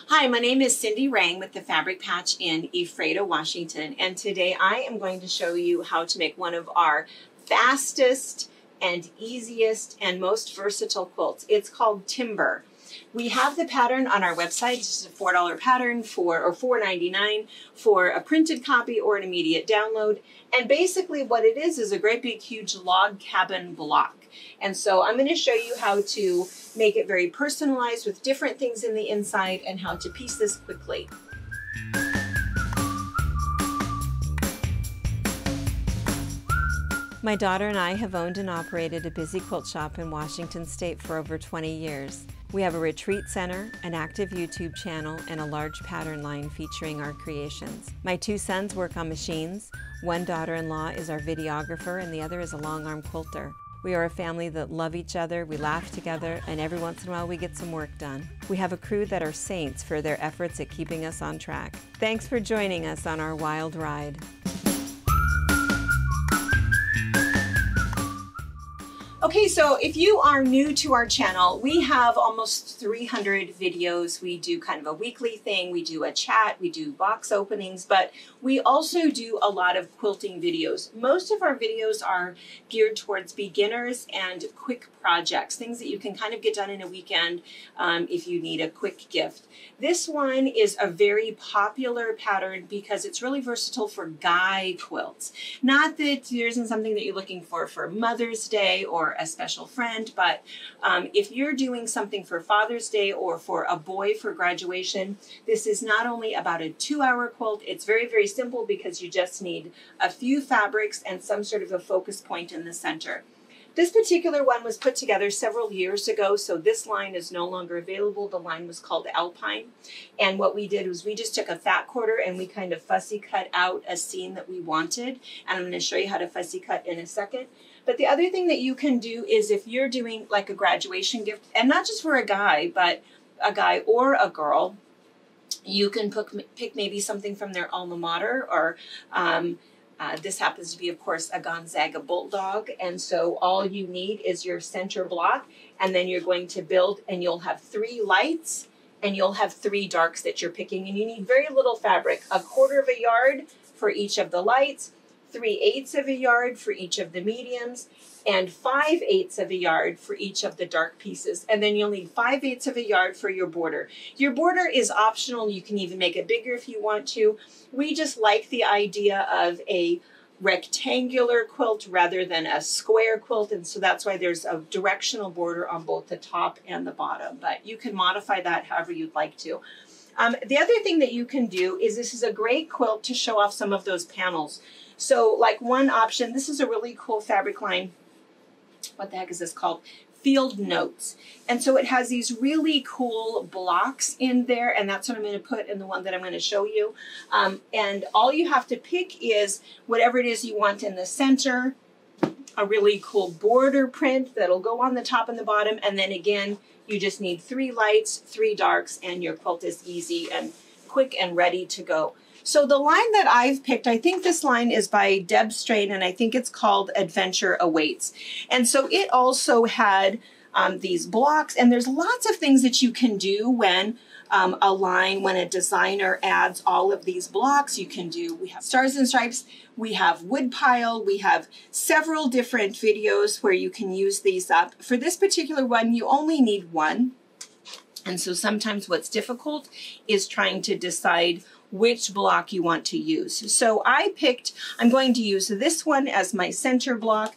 Hi, my name is Cindy Rang with the Fabric Patch in Ephrata, Washington, and today I am going to show you how to make one of our fastest and easiest and most versatile quilts. It's called Timber. We have the pattern on our website. It's a $4 pattern or $4.99 for a printed copy or an immediate download. And basically what it is a great big huge log cabin block. And so I'm going to show you how to make it very personalized with different things in the inside and how to piece this quickly. My daughter and I have owned and operated a busy quilt shop in Washington State for over 20 years. We have a retreat center, an active YouTube channel, and a large pattern line featuring our creations. My two sons work on machines. One daughter-in-law is our videographer and the other is a long-arm quilter. We are a family that love each other, we laugh together, and every once in a while we get some work done. We have a crew that are saints for their efforts at keeping us on track. Thanks for joining us on our wild ride. Okay, so if you are new to our channel, we have almost 300 videos. We do kind of a weekly thing. We do a chat, we do box openings, but we also do a lot of quilting videos. Most of our videos are geared towards beginners and quick projects, things that you can kind of get done in a weekend if you need a quick gift. This one is a very popular pattern because it's really versatile for guy quilts. Not that there isn't something that you're looking for Mother's Day or a special friend, but if you're doing something for Father's Day or for a boy for graduation, this is not only about a 2-hour quilt, it's very, very simple because you just need a few fabrics and some sort of a focus point in the center. This particular one was put together several years ago, so this line is no longer available. The line was called Alpine. And what we did was we just took a fat quarter and we kind of fussy cut out a seam that we wanted. And I'm going to show you how to fussy cut in a second. But the other thing that you can do is if you're doing like a graduation gift, and not just for a guy, but a guy or a girl, you can pick maybe something from their alma mater or this happens to be, of course, a Gonzaga Bulldog, and so all you need is your center block, and then you're going to build, and you'll have 3 lights, and you'll have 3 darks that you're picking, and you need very little fabric, 1/4 yard for each of the lights, 3/8 yard for each of the mediums, and 5/8 yard for each of the dark pieces. And then you'll need 5/8 yard for your border. Your border is optional. You can even make it bigger if you want to. We just like the idea of a rectangular quilt rather than a square quilt, and so that's why there's a directional border on both the top and the bottom, but you can modify that however you'd like to. The other thing that you can do is this is a great quilt to show off some of those panels. So like one option, this is a really cool fabric line. What the heck is this called? Field Notes. And so it has these really cool blocks in there, and that's what I'm going to put in the one that I'm going to show you. And all you have to pick is whatever it is you want in the center, a really cool border print that'll go on the top and the bottom, and then again, you just need 3 lights, 3 darks, and your quilt is easy and quick and ready to go. So the line that I've picked, I think this line is by Deb Strain, and I think it's called Adventure Awaits. And so it also had these blocks, and there's lots of things that you can do when when a designer adds all of these blocks. You can do, we have Stars and Stripes, we have Woodpile, we have several different videos where you can use these up. For this particular one, you only need 1. And so sometimes what's difficult is trying to decide which block you want to use. So I'm going to use this one as my center block.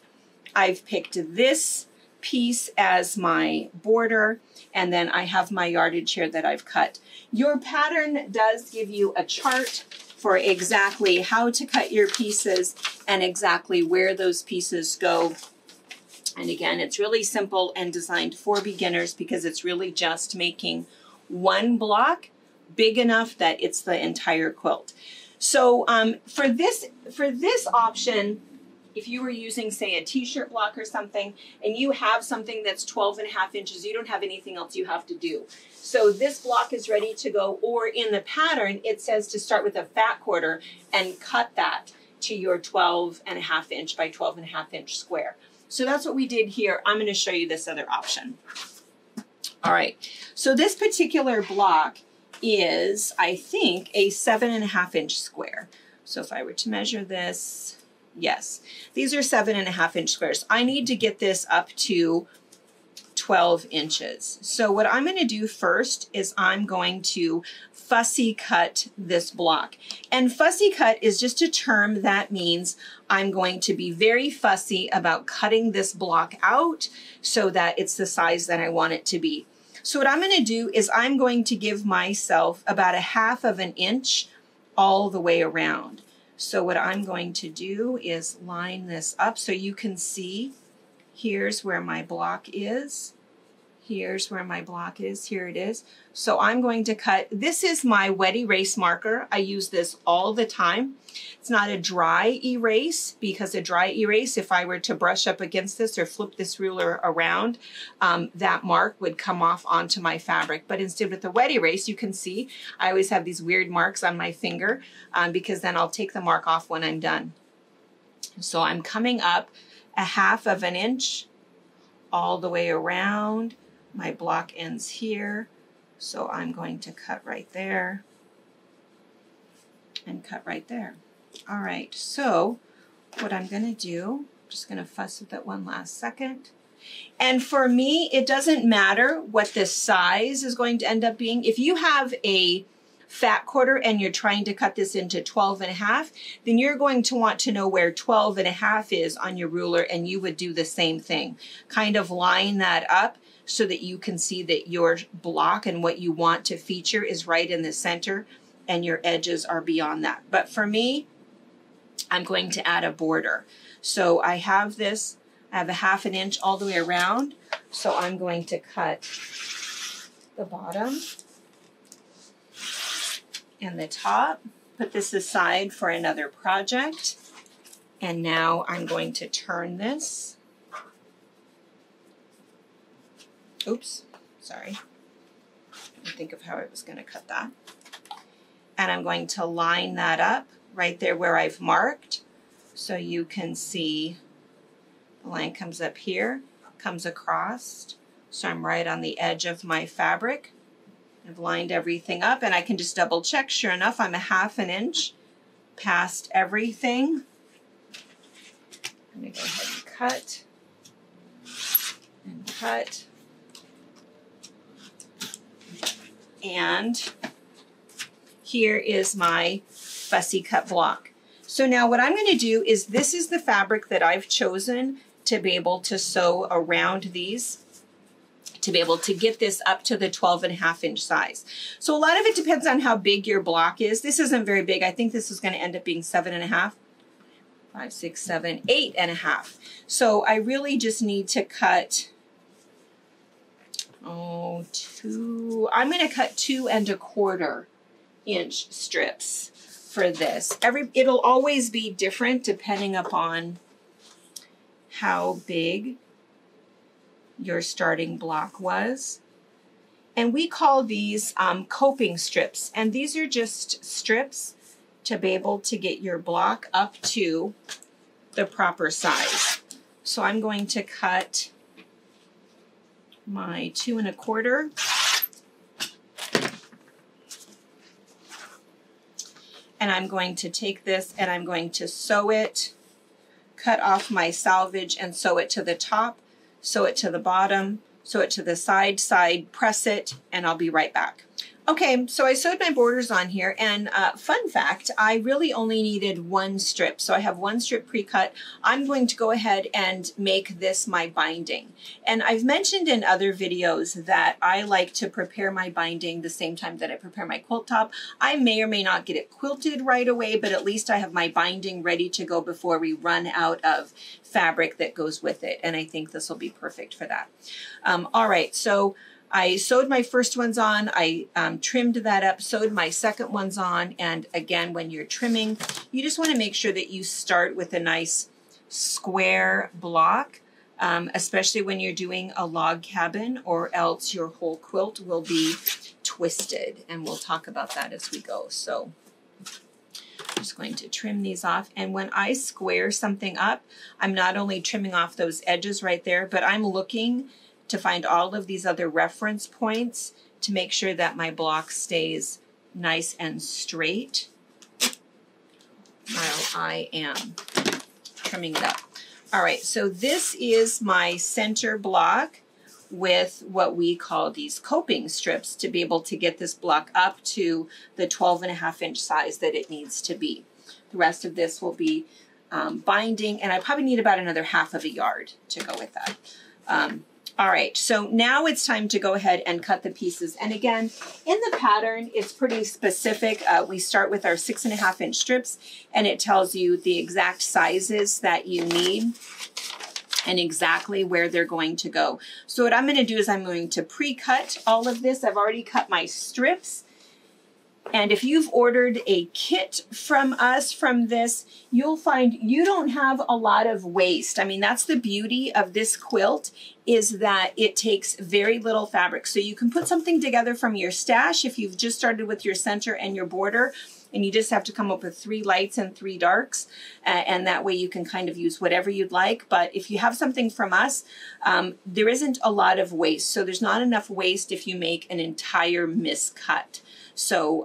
I've picked this piece as my border, and then I have my yardage here that I've cut. Your pattern does give you a chart for exactly how to cut your pieces and exactly where those pieces go. And again, it's really simple and designed for beginners because it's really just making 1 block big enough that it's the entire quilt. So for this option, if you were using, say, a t-shirt block or something, and you have something that's 12.5 inches, you don't have anything else you have to do. So this block is ready to go, or in the pattern, it says to start with a fat quarter and cut that to your 12.5 inch by 12.5 inch square. So that's what we did here. I'm going to show you this other option. All right, so this particular block is, I think, a 7.5-inch square. So if I were to measure this, yes, these are 7.5-inch squares. I need to get this up to 12 inches. So what I'm going to do first is I'm going to fussy cut this block. And fussy cut is just a term that means I'm going to be very fussy about cutting this block out so that it's the size that I want it to be. So what I'm going to do is I'm going to give myself about 1/2 inch all the way around. So what I'm going to do is line this up so you can see here's where my block is. Here's where my block is. Here it is. So I'm going to cut. This is my wet erase marker. I use this all the time. It's not a dry erase because a dry erase, if I were to brush up against this or flip this ruler around, that mark would come off onto my fabric. But instead with the wet erase, you can see I always have these weird marks on my finger because then I'll take the mark off when I'm done. So I'm coming up 1/2 inch all the way around. My block ends here, so I'm going to cut right there and cut right there. All right, so what I'm going to do, I'm just going to fuss with it one last second. And for me, it doesn't matter what this size is going to end up being. If you have a fat quarter and you're trying to cut this into 12.5, then you're going to want to know where 12.5 is on your ruler, and you would do the same thing. Kind of line that up so that you can see that your block and what you want to feature is right in the center and your edges are beyond that. But for me, I'm going to add a border. So I have this, I have 1/2 inch all the way around. So I'm going to cut the bottom and the top, put this aside for another project. And now I'm going to turn this. Oops, sorry. I think of how I was going to cut that. And I'm going to line that up right there where I've marked. So you can see the line comes up here, comes across. So I'm right on the edge of my fabric. I've lined everything up and I can just double check. Sure enough, I'm 1/2 inch past everything. I'm going to go ahead and cut and cut. And here is my fussy cut block. So now what I'm going to do is this is the fabric that I've chosen to be able to sew around these, to be able to get this up to the 12.5 inch size. So a lot of it depends on how big your block is. This isn't very big. I think this is going to end up being 7.5, 5, 6, 7, 8.5. So I really just need to cut, I'm going to cut 2 1/4 inch strips for this. It'll always be different depending upon how big your starting block was. And we call these coping strips. And these are just strips to be able to get your block up to the proper size. So I'm going to cut my 2 1/4. And I'm going to take this and I'm going to sew it, cut off my salvage and sew it to the top, sew it to the bottom, sew it to the side, press it, and I'll be right back. Okay, so I sewed my borders on here, and fun fact, I really only needed 1 strip. So I have 1 strip pre-cut. I'm going to go ahead and make this my binding. And I've mentioned in other videos that I like to prepare my binding the same time that I prepare my quilt top. I may or may not get it quilted right away, but at least I have my binding ready to go before we run out of fabric that goes with it. And I think this will be perfect for that. All right, so I sewed my first ones on, I trimmed that up, sewed my second ones on, and again, when you're trimming, you just want to make sure that you start with a nice square block, especially when you're doing a log cabin, or else your whole quilt will be twisted, and we'll talk about that as we go. So I'm just going to trim these off, and when I square something up, I'm not only trimming off those edges right there, but I'm looking to find all of these other reference points to make sure that my block stays nice and straight while I am trimming it up. All right, so this is my center block with what we call these coping strips to be able to get this block up to the 12.5-inch size that it needs to be. The rest of this will be binding, and I probably need about another ½ of a yard to go with that. All right, so now it's time to go ahead and cut the pieces. And again, in the pattern, it's pretty specific. We start with our 6.5-inch strips, and it tells you the exact sizes that you need and exactly where they're going to go. So what I'm going to do is I'm going to pre-cut all of this. I've already cut my strips. And if you've ordered a kit from us from this, you'll find you don't have a lot of waste. I mean, that's the beauty of this quilt, is that it takes very little fabric. So you can put something together from your stash if you've just started with your center and your border, and you just have to come up with 3 lights and 3 darks, and that way you can kind of use whatever you'd like. But if you have something from us, there isn't a lot of waste. So there's not enough waste if you make an entire miscut. So,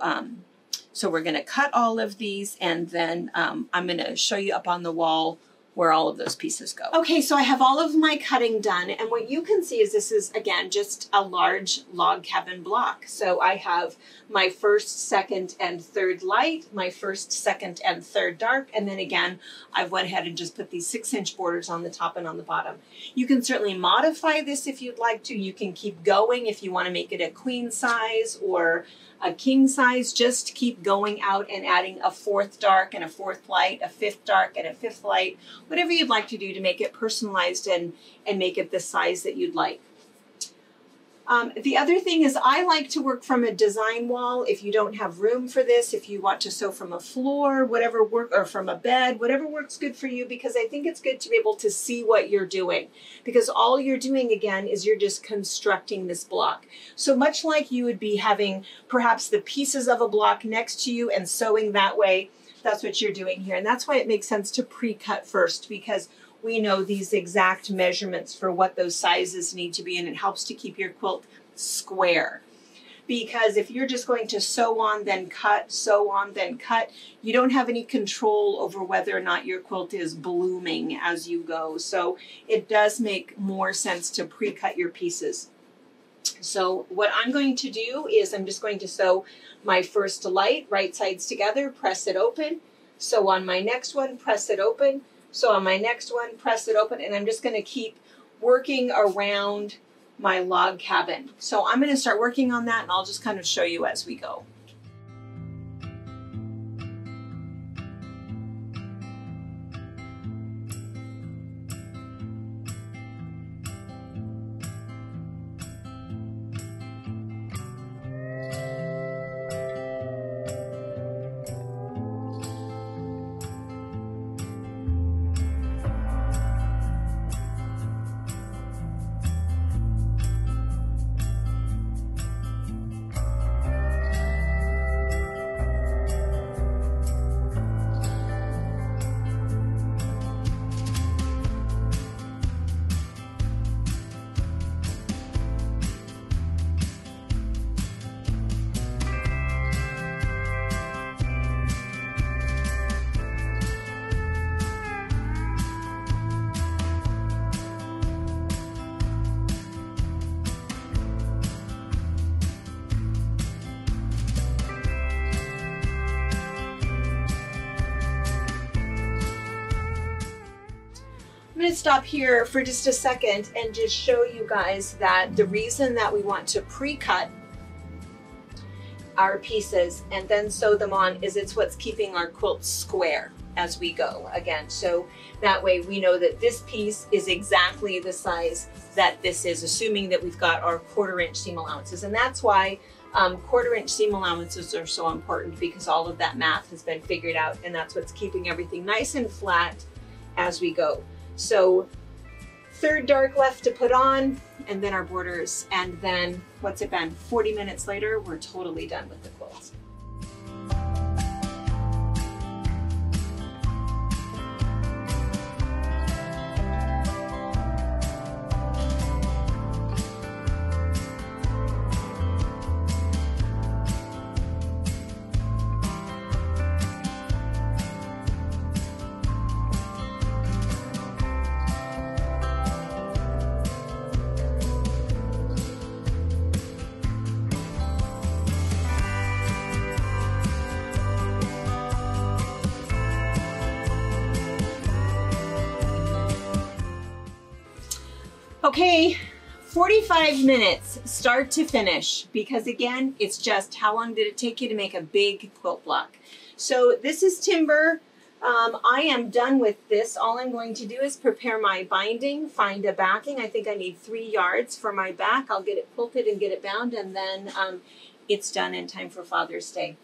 so we're going to cut all of these, and then I'm going to show you up on the wall where all of those pieces go. Okay, so I have all of my cutting done, and what you can see is this is, again, just a large log cabin block. So I have my 1st, 2nd, and 3rd light, my 1st, 2nd, and 3rd dark, and then again, I've went ahead and just put these 6-inch borders on the top and on the bottom. You can certainly modify this if you'd like to. You can keep going if you want to make it a queen size or a king size. Just keep going out and adding a 4th dark and a 4th light, a 5th dark and a 5th light, whatever you'd like to do to make it personalized and make it the size that you'd like. The other thing is I like to work from a design wall. If you don't have room for this, if you want to sew from a floor, whatever work, or from a bed, whatever works good for you, because I think it's good to be able to see what you're doing, because all you're doing again is you're just constructing this block. So much like you would be having perhaps the pieces of a block next to you and sewing that way, that's what you're doing here. And that's why it makes sense to pre-cut first, because we know these exact measurements for what those sizes need to be, and it helps to keep your quilt square. Because if you're just going to sew on, then cut, sew on, then cut, you don't have any control over whether or not your quilt is blooming as you go. So it does make more sense to pre-cut your pieces. So what I'm going to do is I'm just going to sew my 1st light, right sides together, press it open. Sew on my next one, press it open. So on my next one, press it open, and I'm just going to keep working around my log cabin. So I'm going to start working on that, and I'll just kind of show you as we go. I'm going to stop here for just a second and just show you guys that the reason that we want to pre-cut our pieces and then sew them on is it's what's keeping our quilt square as we go again. So that way we know that this piece is exactly the size that this is, assuming that we've got our 1/4-inch seam allowances. And that's why 1/4-inch seam allowances are so important, because all of that math has been figured out, and that's what's keeping everything nice and flat as we go. So 3rd dark left to put on, and then our borders, and then what's it been, 40 minutes later, we're totally done with the quilt. Okay, 45 minutes, start to finish, because again, it's just how long did it take you to make a big quilt block. So this is timber. I am done with this. All I'm going to do is prepare my binding, find a backing. I think I need 3 yards for my back. I'll get it quilted and get it bound, and then it's done in time for Father's Day.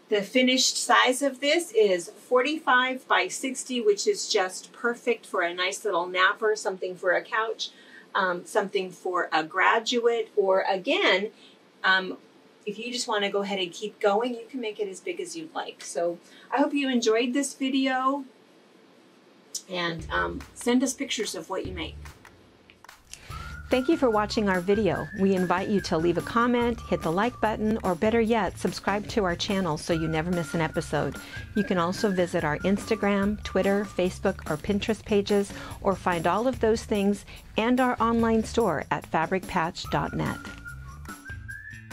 The finished size of this is 45 by 60, which is just perfect for a nice little napper, something for a couch, something for a graduate, or again, if you just want to go ahead and keep going, you can make it as big as you'd like. So I hope you enjoyed this video, and send us pictures of what you make. Thank you for watching our video. We invite you to leave a comment, hit the like button, or better yet, subscribe to our channel so you never miss an episode. You can also visit our Instagram, Twitter, Facebook, or Pinterest pages, or find all of those things and our online store at fabricpatch.net.